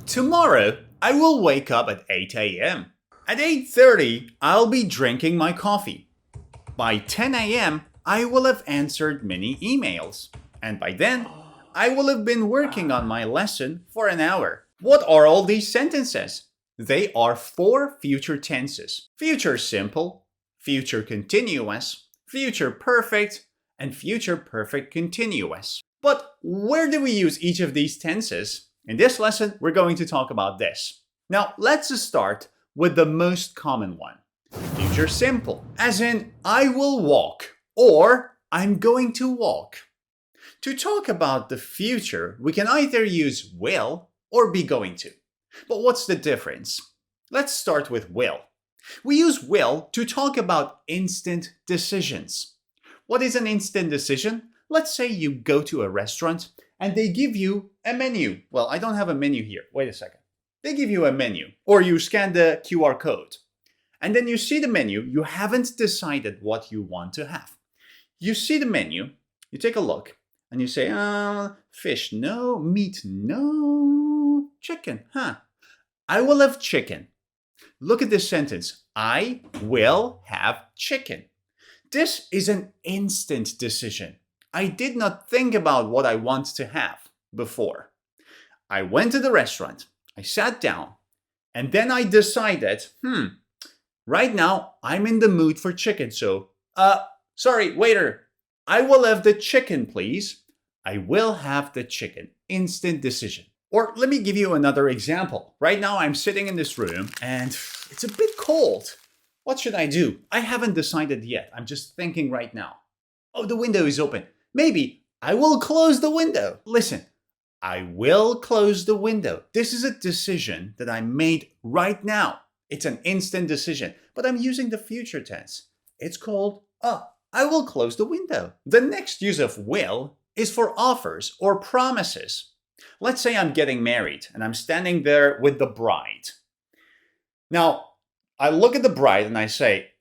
Tomorrow, I will wake up at 8 a.m. At 8:30, I'll be drinking my coffee. By 10 a.m., I will have answered many emails. And by then, I will have been working on my lesson for an hour. What are all these sentences? They are four future tenses: future simple, future continuous, future perfect, and future perfect continuous. But where do we use each of these tenses? In this lesson, we're going to talk about this. Now, let's start with the most common one. Future simple, as in I will walk or I'm going to walk. To talk about the future, we can either use will or be going to. But what's the difference? Let's start with will. We use will to talk about instant decisions. What is an instant decision? Let's say you go to a restaurant and they give you a menu. Well, I don't have a menu here. Wait a second. They give you a menu, or you scan the QR code. And then you see the menu. You haven't decided what you want to have. You see the menu, you take a look, and you say, fish, no, meat, no, chicken, I will have chicken. Look at this sentence. I will have chicken. This is an instant decision. I did not think about what I want to have before. I went to the restaurant, I sat down, and then I decided, right now I'm in the mood for chicken, so, sorry, waiter, I will have the chicken, please. I will have the chicken. Instant decision. Or let me give you another example. Right now I'm sitting in this room and it's a bit cold. What should I do? I haven't decided yet. I'm just thinking right now. Oh, the window is open. Maybe I will close the window. Listen, I will close the window. This is a decision that I made right now. It's an instant decision, but I'm using the future tense. It's called, I will close the window. The next use of will is for offers or promises. Let's say I'm getting married and I'm standing there with the bride. Now, I look at the bride and I say,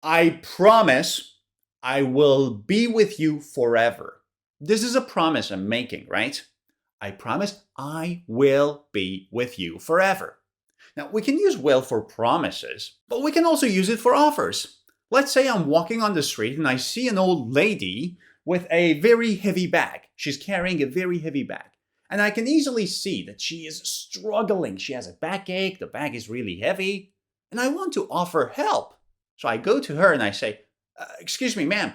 I promise I will be with you forever. This is a promise I'm making, right? I promise I will be with you forever. Now, we can use will for promises, but we can also use it for offers. Let's say I'm walking on the street and I see an old lady with a very heavy bag. She's carrying a very heavy bag. And I can easily see that she is struggling. She has a backache, the bag is really heavy, and I want to offer help. So I go to her and I say, excuse me, ma'am,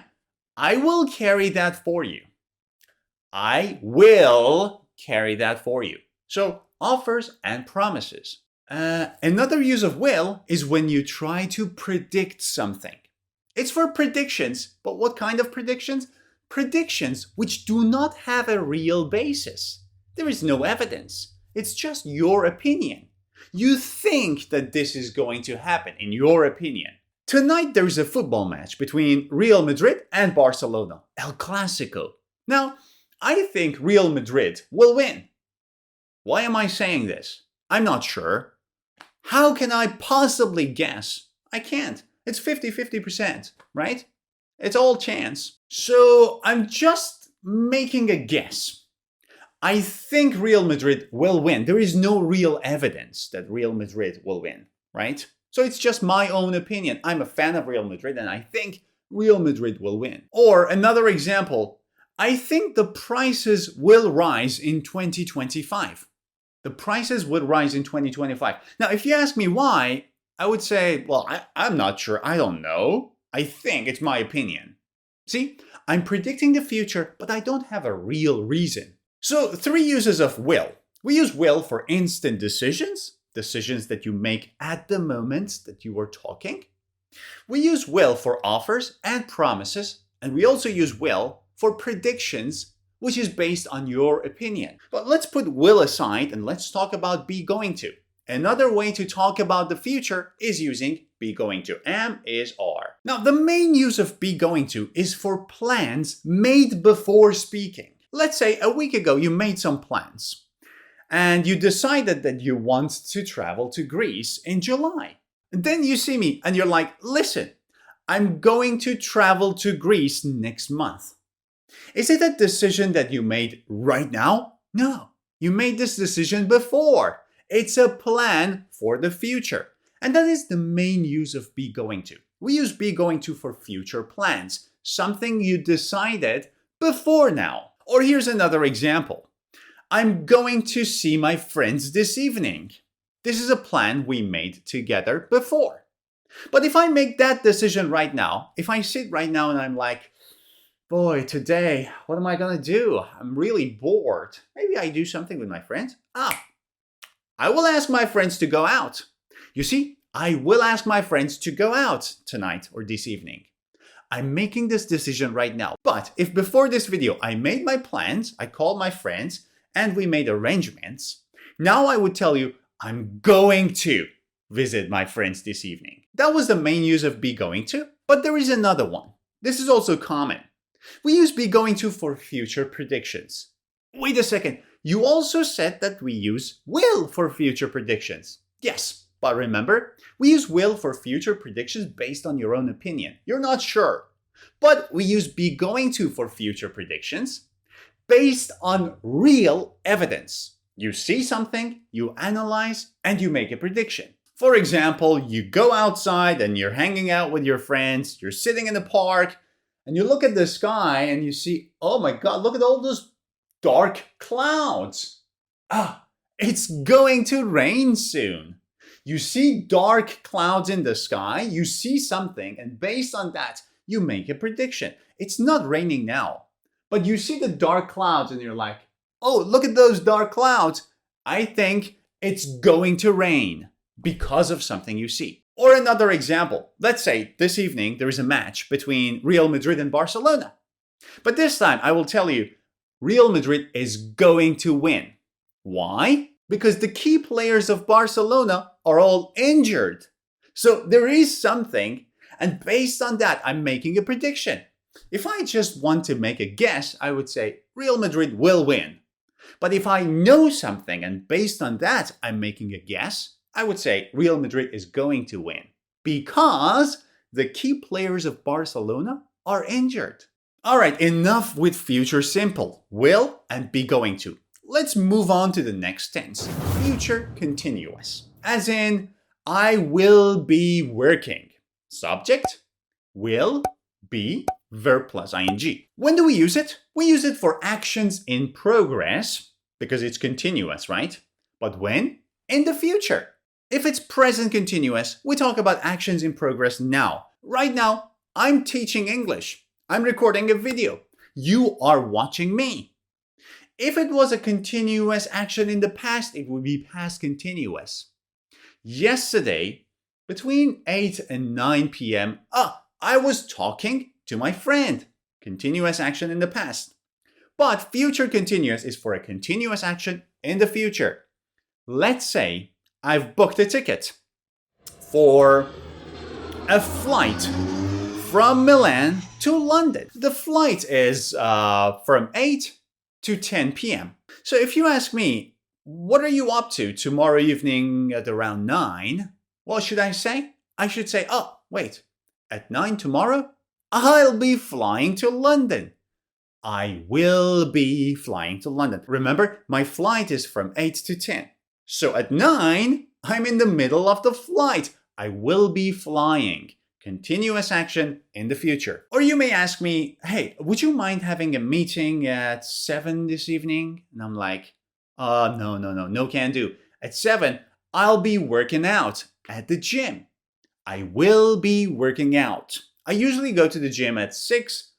I will carry that for you. I will carry that for you. So offers and promises. Another use of will is when you try to predict something. It's for predictions, but what kind of predictions? Predictions which do not have a real basis. There is no evidence. It's just your opinion. You think that this is going to happen, in your opinion. Tonight there's a football match between Real Madrid and Barcelona, El Clásico. Now, I think Real Madrid will win. Why am I saying this? I'm not sure. How can I possibly guess? I can't. It's 50-50%, right? It's all chance. So I'm just making a guess. I think Real Madrid will win. There is no real evidence that Real Madrid will win, right? So it's just my own opinion. I'm a fan of Real Madrid and I think Real Madrid will win. Or another example, I think the prices will rise in 2025. The prices would rise in 2025. Now, if you ask me why, I would say, well, I'm not sure. I don't know. I think it's my opinion. See, I'm predicting the future, but I don't have a real reason. So, three uses of will. We use will for instant decisions, decisions that you make at the moment that you are talking. We use will for offers and promises, and we also use will for predictions, which is based on your opinion. But let's put will aside and let's talk about be going to. Another way to talk about the future is using be going to. Am, is, are. Now, the main use of be going to is for plans made before speaking. Let's say a week ago you made some plans and you decided that you want to travel to Greece in July. And then you see me and you're like, listen, I'm going to travel to Greece next month. Is it a decision that you made right now? No, you made this decision before. It's a plan for the future. And that is the main use of be going to. We use be going to for future plans, something you decided before now. Or here's another example. I'm going to see my friends this evening. This is a plan we made together before. But if I make that decision right now, if I sit right now and I'm like, boy, today, what am I going to do? I'm really bored. Maybe I do something with my friends. I will ask my friends to go out. You see, I will ask my friends to go out tonight or this evening. I'm making this decision right now. But if before this video I made my plans, I called my friends, and we made arrangements, now I would tell you I'm going to visit my friends this evening. That was the main use of be going to, but there is another one. This is also common. We use be going to for future predictions. Wait a second, you also said that we use will for future predictions. Yes, but remember, we use will for future predictions based on your own opinion. You're not sure. But we use be going to for future predictions based on real evidence. You see something, you analyze, and you make a prediction. For example, you go outside and you're hanging out with your friends, you're sitting in the park, and you look at the sky and you see, oh my God, look at all those dark clouds. It's going to rain soon. You see dark clouds in the sky, you see something, and based on that, you make a prediction. It's not raining now, but you see the dark clouds and you're like, oh, look at those dark clouds. I think it's going to rain because of something you see. Or another example, let's say this evening there is a match between Real Madrid and Barcelona. But this time I will tell you, Real Madrid is going to win. Why? Because the key players of Barcelona are all injured. So there is something, and based on that, I'm making a prediction. If I just want to make a guess, I would say Real Madrid will win. But if I know something and based on that I'm making a guess, I would say Real Madrid is going to win because the key players of Barcelona are injured. All right, enough with future simple, will and be going to. Let's move on to the next tense, future continuous. As in, I will be working. Subject, will, be, verb plus ing. When do we use it? We use it for actions in progress because it's continuous, right? But when? In the future. If it's present continuous, we talk about actions in progress now. Right now, I'm teaching English. I'm recording a video. You are watching me. If it was a continuous action in the past, it would be past continuous. Yesterday, between 8 and 9 p.m., I was talking to my friend. Continuous action in the past. But future continuous is for a continuous action in the future. Let's say I've booked a ticket for a flight from Milan to London. The flight is from 8 to 10 p.m. So if you ask me, what are you up to tomorrow evening at around 9? What should I say? I should say, oh, wait, at 9 tomorrow, I'll be flying to London. I will be flying to London. Remember, my flight is from 8 to 10. So at 9, I'm in the middle of the flight. I will be flying. Continuous action in the future. Or you may ask me, hey, would you mind having a meeting at 7 this evening? And I'm like, no can do. At 7, I'll be working out at the gym. I will be working out. I usually go to the gym at 6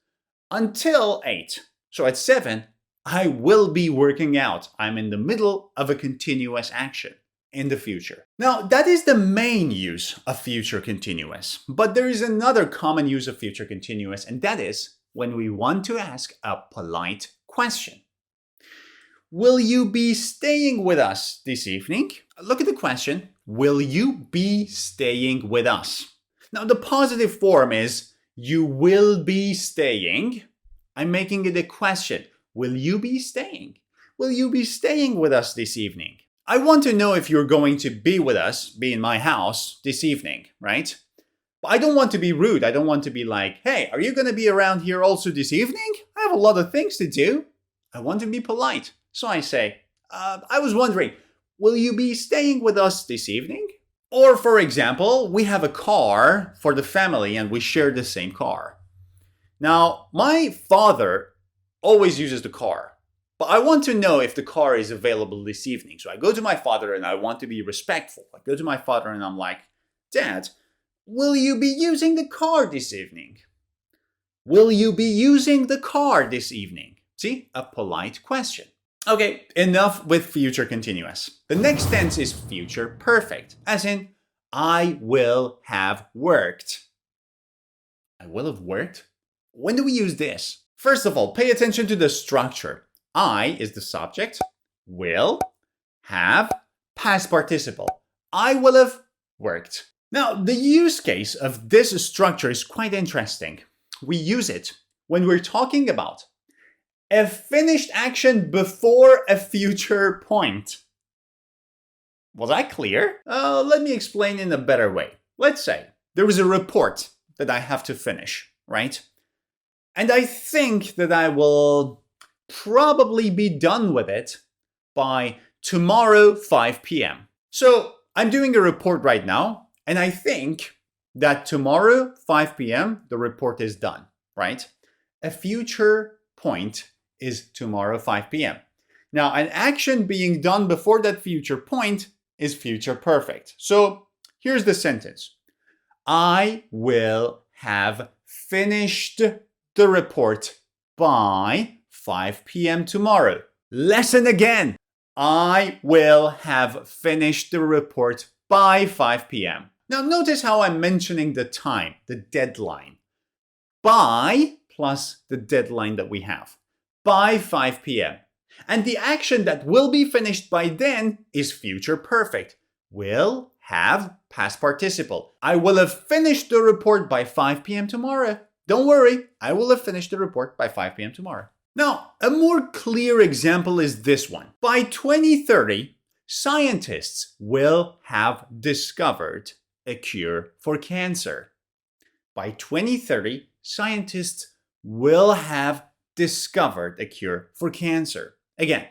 until 8. So at 7, I will be working out. I'm in the middle of a continuous action in the future. Now, that is the main use of future continuous. But there is another common use of future continuous, and that is when we want to ask a polite question. Will you be staying with us this evening? Look at the question. Will you be staying with us? Now, the positive form is you will be staying. I'm making it a question. Will you be staying? Will you be staying with us this evening? I want to know if you're going to be with us, be in my house this evening, right? But I don't want to be rude. I don't want to be like, hey, are you going to be around here also this evening? I have a lot of things to do. I want to be polite. So I say, I was wondering, will you be staying with us this evening? Or for example, we have a car for the family and we share the same car. Now, my father always uses the car, but I want to know if the car is available this evening. So I go to my father and I want to be respectful. I go to my father and I'm like, Dad, will you be using the car this evening? Will you be using the car this evening? See, a polite question. Okay, enough with future continuous. The next tense is future perfect, as in, I will have worked. I will have worked? When do we use this? First of all, pay attention to the structure. I is the subject, will, have, past participle. I will have worked. Now, the use case of this structure is quite interesting. We use it when we're talking about a finished action before a future point. Was that clear? Let me explain in a better way. Let's say there is a report that I have to finish, right? And I think that I will probably be done with it by tomorrow 5 p.m. So I'm doing a report right now, and I think that tomorrow 5 p.m. the report is done, right? A future point is tomorrow 5 p.m. Now, an action being done before that future point is future perfect. So here's the sentence. I will have finished the report by 5 p.m. tomorrow. Lesson again. I will have finished the report by 5 p.m. Now notice how I'm mentioning the time, the deadline. By plus the deadline that we have. By 5 p.m. And the action that will be finished by then is future perfect. Will have past participle. I will have finished the report by 5 p.m. tomorrow. Don't worry, I will have finished the report by 5 p.m. tomorrow. Now, a more clear example is this one. By 2030, scientists will have discovered a cure for cancer. By 2030, scientists will have discovered a cure for cancer. Again,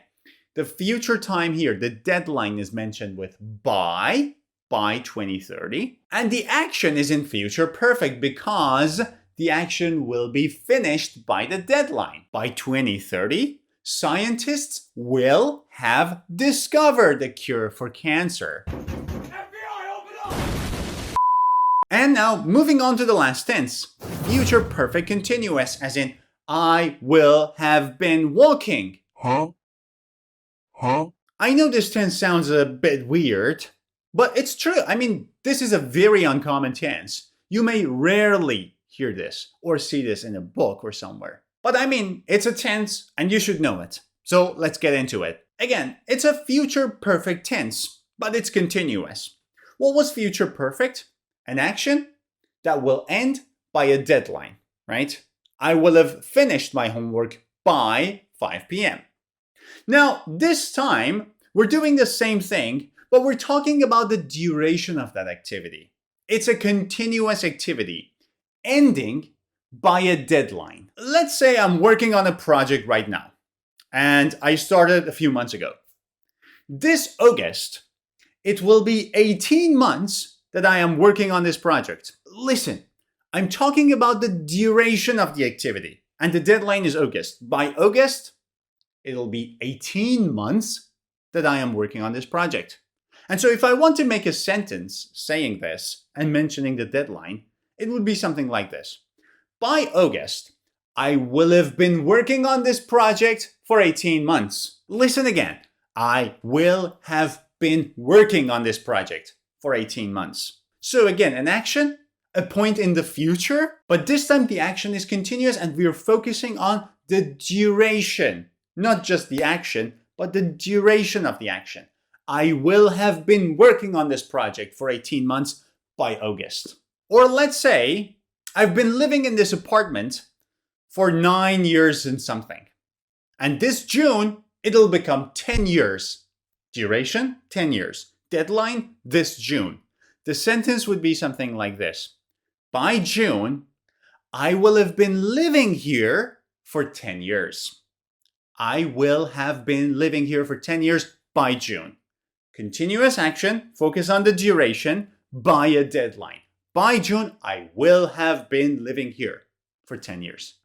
the future time here, the deadline is mentioned with by 2030, and the action is in future perfect because the action will be finished by the deadline. By 2030, scientists will have discovered a cure for cancer. FBI, open up! And now, moving on to the last tense. Future perfect continuous, as in, I will have been walking. Huh? I know this tense sounds a bit weird, but it's true. I mean, this is a very uncommon tense. You may rarely hear this or see this in a book or somewhere. But I mean, it's a tense and you should know it. So let's get into it. Again, it's a future perfect tense, but it's continuous. What was future perfect? An action that will end by a deadline, right? I will have finished my homework by 5 p.m. Now, this time, we're doing the same thing, but we're talking about the duration of that activity. It's a continuous activity, ending by a deadline. Let's say I'm working on a project right now, and I started a few months ago. This August, it will be 18 months that I am working on this project. Listen, I'm talking about the duration of the activity, and the deadline is August. By August, it'll be 18 months that I am working on this project. And so if I want to make a sentence saying this and mentioning the deadline, it would be something like this. By August, I will have been working on this project for 18 months. Listen again. I will have been working on this project for 18 months. So again, an action, a point in the future, but this time the action is continuous and we are focusing on the duration. Not just the action, but the duration of the action. I will have been working on this project for 18 months by August. Or let's say I've been living in this apartment for 9 years and something. And this June, it'll become 10 years. Duration, 10 years. Deadline, this June. The sentence would be something like this. By June, I will have been living here for 10 years. I will have been living here for 10 years by June. Continuous action, focus on the duration, by a deadline. By June, I will have been living here for 10 years.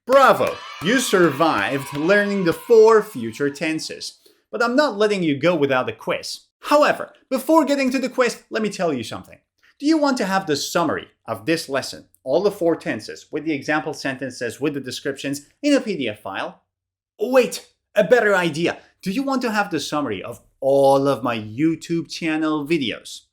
Bravo! You survived learning the 4 future tenses. But I'm not letting you go without a quiz. However, before getting to the quiz, let me tell you something. Do you want to have the summary of this lesson, all the 4 tenses, with the example sentences, with the descriptions, in a PDF file? Oh, wait, a better idea. Do you want to have the summary of all of my YouTube channel videos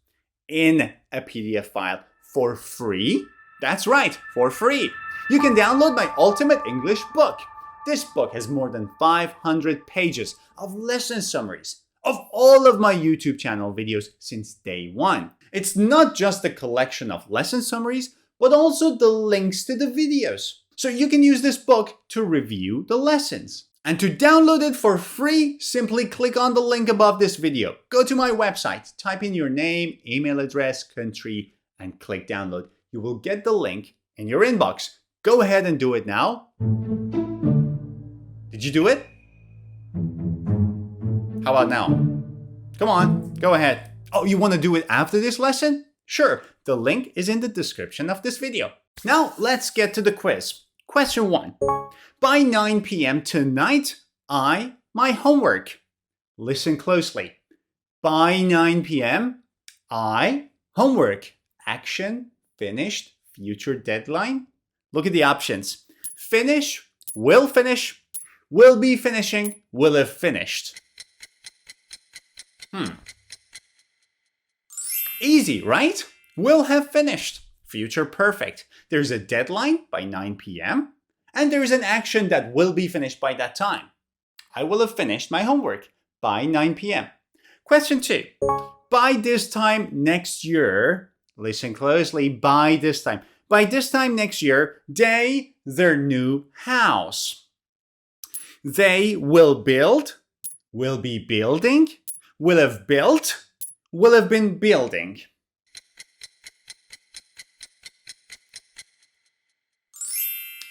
in a PDF file for free? That's right, for free. You can download my Ultimate English book. This book has more than 500 pages of lesson summaries of all of my YouTube channel videos since day 1. It's not just a collection of lesson summaries, but also the links to the videos. So you can use this book to review the lessons. And to download it for free, simply click on the link above this video. Go to my website, type in your name, email address, country, and click download. You will get the link in your inbox. Go ahead and do it now. Did you do it? How about now? Come on, go ahead. Oh, you want to do it after this lesson? Sure, the link is in the description of this video. Now, let's get to the quiz. Question 1. By 9 p.m. tonight, my homework. Listen closely. By 9 p.m., homework. Action, finished, future deadline. Look at the options. Finish, will be finishing, will have finished. Easy, right? Will have finished. Future perfect. There's a deadline by 9 p.m. and there's an action that will be finished by that time. I will have finished my homework by 9 p.m. Question 2. By this time next year, listen closely, by this time next year, their new house. They will build, will be building, will have built, will have been building.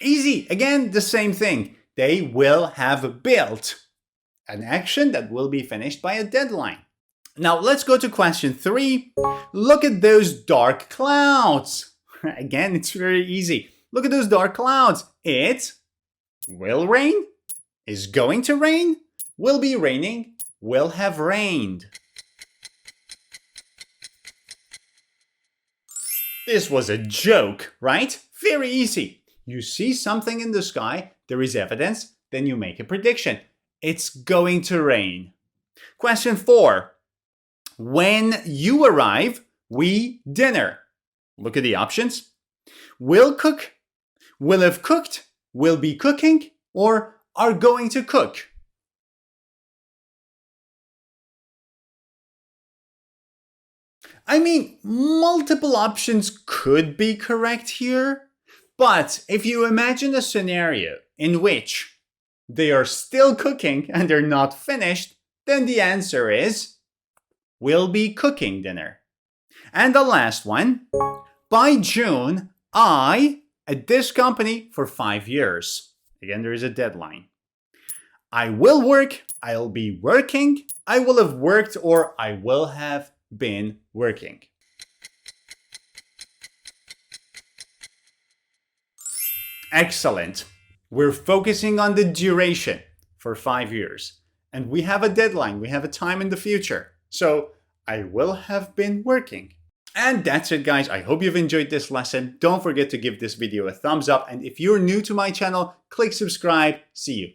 Easy. Again, the same thing. They will have built. An action that will be finished by a deadline. Now let's go to question 3. Look at those dark clouds. Again, it's very easy. Look at those dark clouds. It will rain, is going to rain, will be raining, will have rained. This was a joke, right? Very easy. You see something in the sky, there is evidence, then you make a prediction. It's going to rain. Question 4. When you arrive, we dinner. Look at the options. Will cook, will have cooked, will be cooking, or are going to cook. I mean, multiple options could be correct here, but if you imagine a scenario in which they are still cooking and they're not finished, then the answer is will be cooking dinner. And the last one, by June, at this company for 5 years. Again, there is a deadline. I will work, I'll be working, I will have worked, or I will have been working. Excellent. We're focusing on the duration for 5 years. And we have a deadline, we have a time in the future. So I will have been working. And that's it, guys. I hope you've enjoyed this lesson. Don't forget to give this video a thumbs up. And if you're new to my channel, click subscribe. See you.